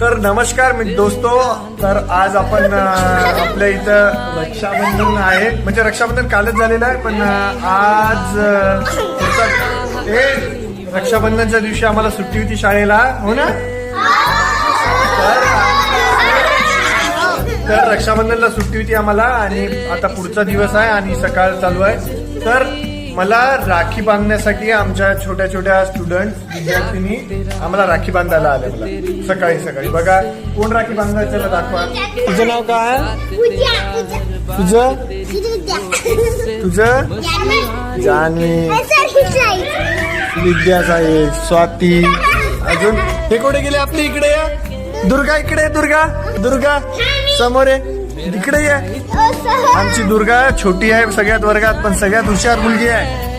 तर नमस्कार दोस्तो, तर आज आपण आपल्या इथं रक्षाबंधन आहे. म्हणजे रक्षाबंधन कालच झालेलं आहे, पण आज रक्षाबंधनच्या दिवशी आम्हाला सुट्टी होती शाळेला, हो ना. तर रक्षाबंधनला सुट्टी होती आम्हाला आणि आता पुढचा दिवस आहे आणि सकाळ चालू आहे. तर मला राखी बांधण्यासाठी आमच्या छोट्या छोट्या स्टुडंट विद्यार्थिनी आम्हाला राखी बांधायला आले. मला सकाळी सकाळी बघा कोण राखी बांधायचं दाखवा. तुझं नाव काय? तुझं जान्हवी, विद्या साहेब, स्वाती. अजून हे कुठे गेले? आपली इकडे या. दुर्गा इकडे, दुर्गा समोर आहे, इकडे आहे. आमची दुर्गा छोटी आहे सगळ्यात वर्गात, पण सगळ्यात हुशार मुलगी आहे.